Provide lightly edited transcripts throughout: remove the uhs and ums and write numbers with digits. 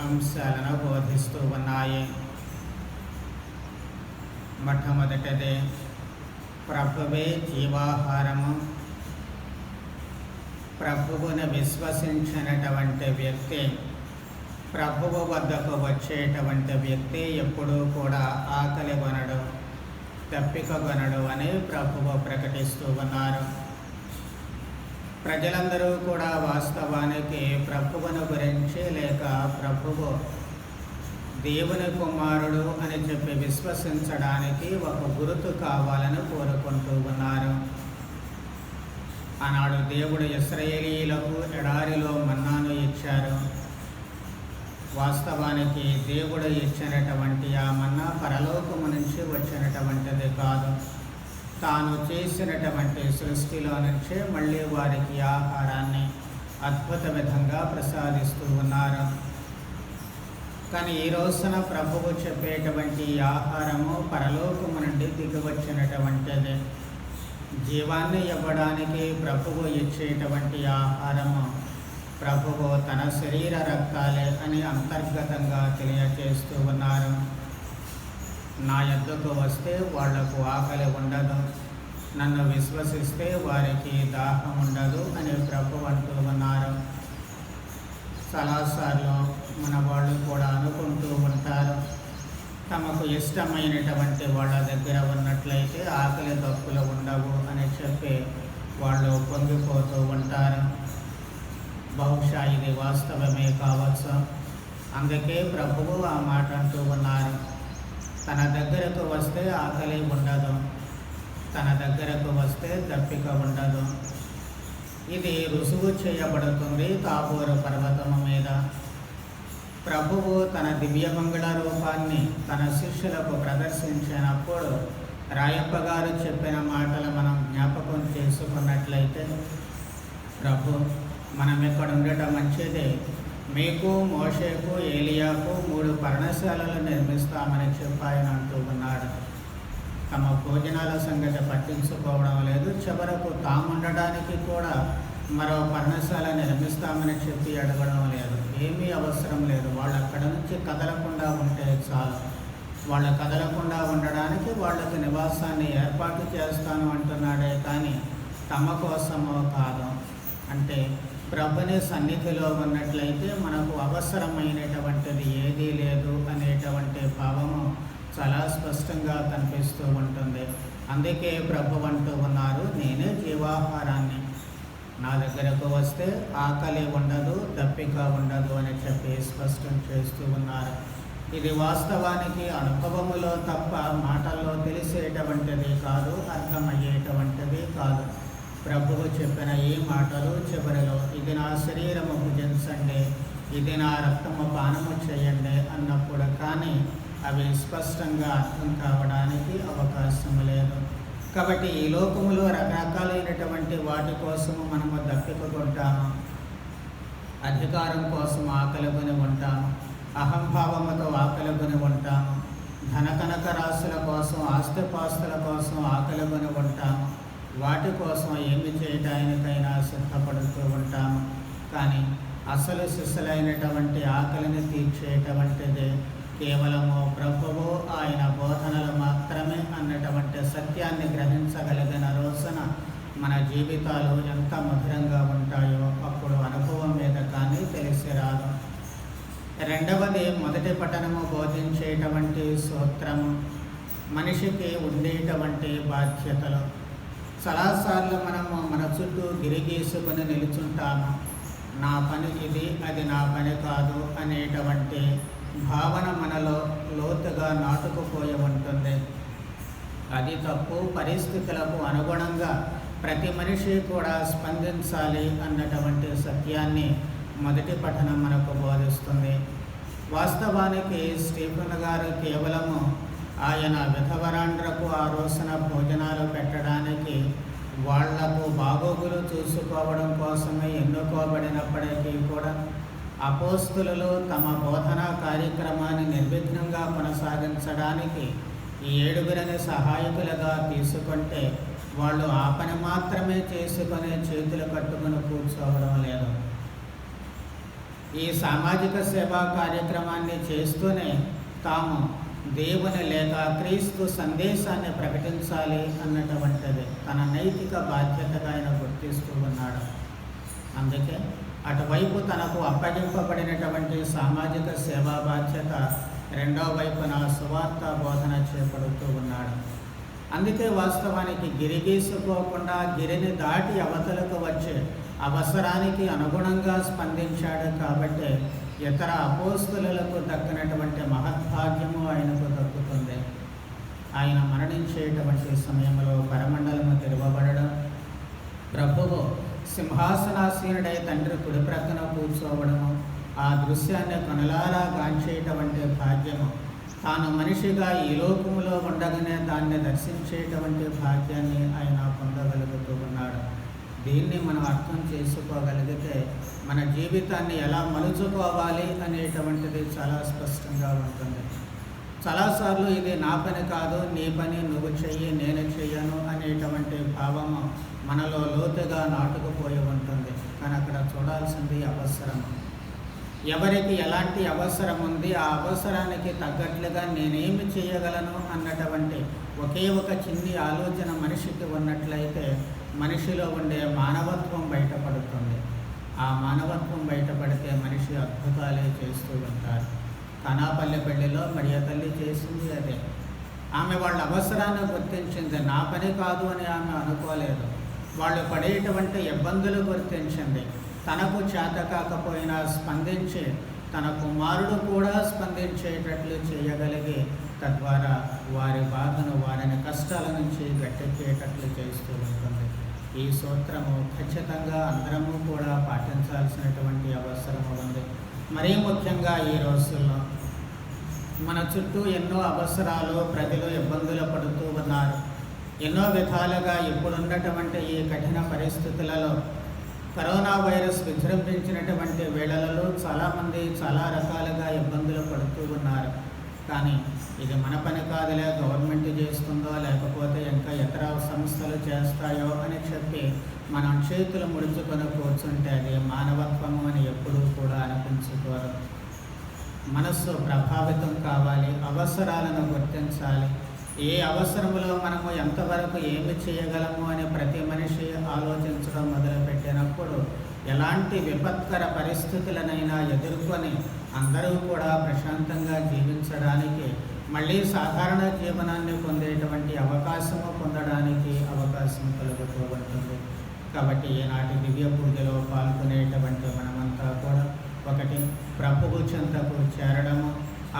అంశాలను బోధిస్తూ ఉన్నాయి. మొట్టమొదటిది ప్రభువే జీవాహారము. ప్రభువును విశ్వసించినటువంటి వ్యక్తి, ప్రభువు వద్దకు వచ్చేటువంటి వ్యక్తి ఎప్పుడూ కూడా ఆకలి కొనడు, దప్పిక కొనడు అని ప్రభువు ప్రకటిస్తూ ఉన్నారు. ప్రజలందరూ కూడా వాస్తవానికి ప్రభువును గురించి లేక ప్రభువు దేవుని కుమారుడు అని చెప్పి విశ్వసించడానికి ఒక గుర్తు కావాలని కోరుకుంటూ ఉన్నారు. ఆనాడు దేవుడు ఇశ్రాయేలీయులకు ఎడారిలో మన్నాను ఇచ్చారు. వాస్తవానికి దేవుడు ఇచ్చినటువంటి ఆ మన్నా పరలోకము నుంచి వచ్చినటువంటిది కాదు. తాను చేసినటువంటి సృష్టిలో నుంచే మళ్ళీ వారికి ఆహారాన్ని అద్భుత విధంగా ప్రసాదిస్తూ ఉన్నారు. కానీ ఈ రోజున ప్రభువు చెప్పేటువంటి ఆహారము పరలోకము నుండి దిగివచ్చినటువంటిది. జీవాన్ని ఇవ్వడానికి ప్రభువు ఇచ్చేటువంటి ఆహారము ప్రభువు తన శరీర రక్తాలే అని అంతర్గతంగా తెలియజేస్తూ ఉన్నారు. నా యొద్దకు వస్తే వాళ్లకు ఆకలి ఉండదు, నన్ను విశ్వసిస్తే వారికి దాహం ఉండదు అని ప్రభువు అంటూ ఉన్నారు. చాలాసార్లు మన వాళ్ళు కూడా అనుకుంటూ ఉంటారు, తమకు ఇష్టమైనటువంటి వాళ్ళ దగ్గర ఉన్నట్లయితే ఆకలి దప్పులు ఉండవు అని చెప్పి వాళ్ళు పొంగిపోతూ ఉంటారు. బహుశా ఇది వాస్తవమే కావచ్చు. అందుకే ప్రభువు ఆ మాట అంటూ ఉన్నారు, తన దగ్గరకు వస్తే ఆకలి ఉండదు, తన దగ్గరకు వస్తే దప్పిక ఉండదు. ఇది రుజువు చేయబడుతుంది తాబోరు పర్వతము మీద. ప్రభువు తన దివ్యమంగళ రూపాన్ని తన శిష్యులకు ప్రదర్శించినప్పుడు రాయప్ప గారు చెప్పిన మాటలు మనం జ్ఞాపకం చేసుకున్నట్లయితే, ప్రభు మనం ఇక్కడ ఉండటం మంచిదే, మీకు, మోషేకు, ఏలియాకు 3 పర్ణశాలలు నిర్మిస్తామని చెప్పాయని అంటూ ఉన్నాడు. తమ భోజనాల సంగతి పట్టించుకోవడం లేదు. చివరకు తాముండడానికి కూడా మరో పర్ణశాల నిర్మిస్తామని చెప్పి అడగడం లేదు. ఏమీ అవసరం లేదు. వాళ్ళు అక్కడ నుంచి కదలకుండా ఉంటే చాలు. వాళ్ళు కదలకుండా ఉండడానికి వాళ్ళకి నివాసాన్ని ఏర్పాటు చేస్తాను అంటున్నాడే కానీ తమ కోసమో కాదు. అంటే ప్రభుని సన్నిధిలో ఉన్నట్లయితే మనకు అవసరమైనటువంటిది ఏదీ లేదు అనేటువంటి భావము చాలా స్పష్టంగా కనిపిస్తూ ఉంటుంది. అందుకే ప్రభు అంటూ ఉన్నారు, నేనే జీవాహారాన్ని, నా దగ్గరకు వస్తే ఆకలి ఉండదు, దప్పిక ఉండదు అని చెప్పి స్పష్టం చేస్తూ ఉన్నారు. ఇది వాస్తవానికి అనుభవములో తప్ప మాటల్లో తెలిసేటువంటిది కాదు, అర్థమయ్యేటువంటిది కాదు. ప్రభువు చెప్పిన ఈ మాటలు చివరిలో ఇది నా శరీరము భుజించండి, ఇది నా రక్తము పానము చేయండి అన్నప్పుడు కానీ అవి స్పష్టంగా అర్థం కావడానికి అవకాశం లేదు. కాబట్టి ఈ లోకములో రకరకాలైనటువంటి వాటి కోసము మనము దప్పికొంటాము, అధికారం కోసం ఆకలికొని ఉంటాము, అహంభావముతో ఆకలికొని ఉంటాము, ధనకనక రాశుల కోసం, ఆస్తిపాస్తుల కోసం ఆకలికొని ఉంటాము, వాటి కోసం ఏమి చేయడానికైనా సిద్ధపడుతూ ఉంటాము. కానీ అసలు సిసలైనటువంటి ఆకలిని తీర్చేటువంటిది కేవలము ప్రభువు, ఆయన బోధనలు మాత్రమే అన్నటువంటి సత్యాన్ని గ్రహించగలిగిన రోజున మన జీవితాలు ఎంత మధురంగా ఉంటాయో అప్పుడు అనుభవం మీద కానీ తెలిసి రాదు. రెండవది, మొదటి పఠనము బోధించేటువంటి సూత్రము, మనిషికి ఉండేటువంటి బాధ్యతలు. చాలాసార్లు మనము మన చుట్టూ గిరిగీసుకొని నిలుచుంటాము. నా పని ఇది, అది నా పని కాదు అనేటువంటి భావన మనలో లోతుగా నాటుకుపోయి ఉంటుంది. అది తప్పు. పరిస్థితులకు అనుగుణంగా ప్రతి మనిషి కూడా స్పందించాలి అన్నటువంటి సత్యాన్ని మొదటి పఠనం మనకు బోధిస్తుంది. వాస్తవానికి స్టీఫెన్ గారు కేవలము ఆయన విధవరాండ్రకు ఆ రోజున భోజనాలు పెట్టడానికి వాళ్లకు బాగోగులు చూసుకోవడం కోసమే ఎన్నుకోబడినప్పటికీ కూడా అపోస్తులు తమ బోధనా కార్యక్రమాన్ని నిర్విఘ్నంగా కొనసాగించడానికి ఈ 7గురిని సహాయకులుగా తీసుకుంటే వాళ్ళు ఆ పని మాత్రమే చేసుకునే చేతులు కట్టుకుని కూర్చోవడం లేదు. ఈ సామాజిక సేవా కార్యక్రమాన్ని చేస్తూనే తాము దేవుని లేక క్రీస్తు సందేశాన్ని ప్రకటించాలి అన్నటువంటిది తన నైతిక బాధ్యతగా ఆయన గుర్తిస్తూ ఉన్నాడు. అందుకే అటువైపు తనకు అప్పగింపబడినటువంటి సామాజిక సేవా బాధ్యత రెండో వైపున సువార్త బోధన చేపడుతూ ఉన్నాడు. అందుకే వాస్తవానికి గిరి గీసుకోకుండా గిరిని దాటి అవతలకు వచ్చే అవసరానికి అనుగుణంగా స్పందించాడు. కాబట్టి ఇతర అపోస్తలులకు దక్కినటువంటి మహద్భాగ్యము ఆయనకు దక్కుతుంది. ఆయన మరణించేటువంటి సమయంలో పరమండలము తెరవబడడం, ప్రభువు సింహాసనాసీనుడై తండ్రి కుడి ప్రక్కన కూర్చోవడము, ఆ దృశ్యాన్ని కనులారా గాంచేటువంటి భాగ్యము, తాను మనిషిగా ఈ లోకములో ఉండగానే దాన్ని దర్శించేటువంటి భాగ్యాన్ని ఆయన పొందగలుగుతూ ఉన్నాడు. దీన్ని మనం అర్థం చేసుకోగలిగితే మన జీవితాన్ని ఎలా మలుచుకోవాలి అనేటువంటిది చాలా స్పష్టంగా ఉంటుంది. చాలాసార్లు ఇది నా పని కాదు, నీ పని నువ్వు చెయ్యి, నేను చెయ్యను అనేటువంటి భావము మనలో లోతుగా నాటుకుపోయి ఉంటుంది. కానీ అక్కడ చూడాల్సింది అవసరము. ఎవరికి ఎలాంటి అవసరం ఉంది, ఆ అవసరానికి తగ్గట్లుగా నేనేమి చేయగలను అన్నటువంటి ఒకే ఒక చిన్ని ఆలోచన మనిషికి ఉన్నట్లయితే మనిషిలో ఉండే మానవత్వం బయటపడుతుంది. ఆ మానవత్వం బయటపడితే మనిషి అద్భుతాలే చేస్తూ ఉంటారు. కనాపల్లి పెళ్లిలో మరియ తల్లి చేసింది అదే. ఆమె వాళ్ళ అవసరాన్ని గుర్తించింది, నా పని కాదు అని ఆమె అనుకోలేదు. వాళ్ళు పడేటువంటి ఇబ్బందులు గుర్తించింది. తనకు చేత కాకపోయినా స్పందించి తన కుమారుడు కూడా స్పందించేటట్లు చేయగలిగి తద్వారా వారి బాధను, వారిని కష్టాల నుంచి గట్టెక్కేటట్లు చేస్తూ ఉంటుంది. ఈ సూత్రము ఖచ్చితంగా అందరము కూడా పాటించాల్సినటువంటి అవసరం ఉంది. మరీ ముఖ్యంగా ఈ రోజుల్లో మన చుట్టూ ఎన్నో అవసరాలు, ప్రజలు ఇబ్బందులు పడుతూ ఉన్నారు. ఎన్నో విధాలుగా ఇప్పుడున్నటువంటి ఈ కఠిన పరిస్థితులలో, కరోనా వైరస్ విజృంభించినటువంటి వేళలలో చాలామంది చాలా రకాలుగా ఇబ్బందులు పడుతూ ఉన్నారు. కానీ ఇది మన పని కాదులే, గవర్నమెంట్ చేస్తుందో లేకపోతే ఇంకా ఇతర సంస్థలు చేస్తాయో అని చెప్పి మనం చేతులు ముడుచుకొని కూర్చుంటే అది మానవత్వము అని ఎప్పుడూ కూడా అనిపించుకోరు. మనస్సు ప్రభావితం కావాలి, అవసరాలను గుర్తించాలి. ఏ అవసరములో మనము ఎంతవరకు ఏమి చేయగలము అని ప్రతి మనిషి ఆలోచించడం మొదలుపెట్టినప్పుడు ఎలాంటి విపత్కర పరిస్థితులనైనా ఎదుర్కొని అందరూ కూడా ప్రశాంతంగా జీవించడానికి, మళ్ళీ సాధారణ జీవనాన్ని పొందేటువంటి అవకాశము పొందడానికి అవకాశం కలుగుతూ ఉంటుంది. కాబట్టి ఈనాటి దివ్య పూజలో పాల్గొనేటువంటి మనమంతా కూడా ఒకటి, ప్రభువు చెంతకు చేరడము,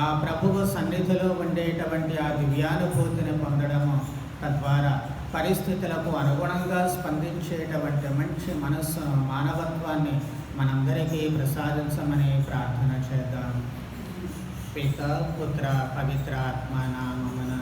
ఆ ప్రభువు సన్నిధిలో ఉండేటువంటి ఆ దివ్యానుభూతిని పొందడము, తద్వారా పరిస్థితులకు అనుగుణంగా స్పందించేటువంటి మంచి మనస్సును, మానవత్వాన్ని మనందరికీ ప్రసాదించమని ప్రార్థన చేద్దాం. పిత, పుత్ర, పవిత్ర ఆత్మ నామమున.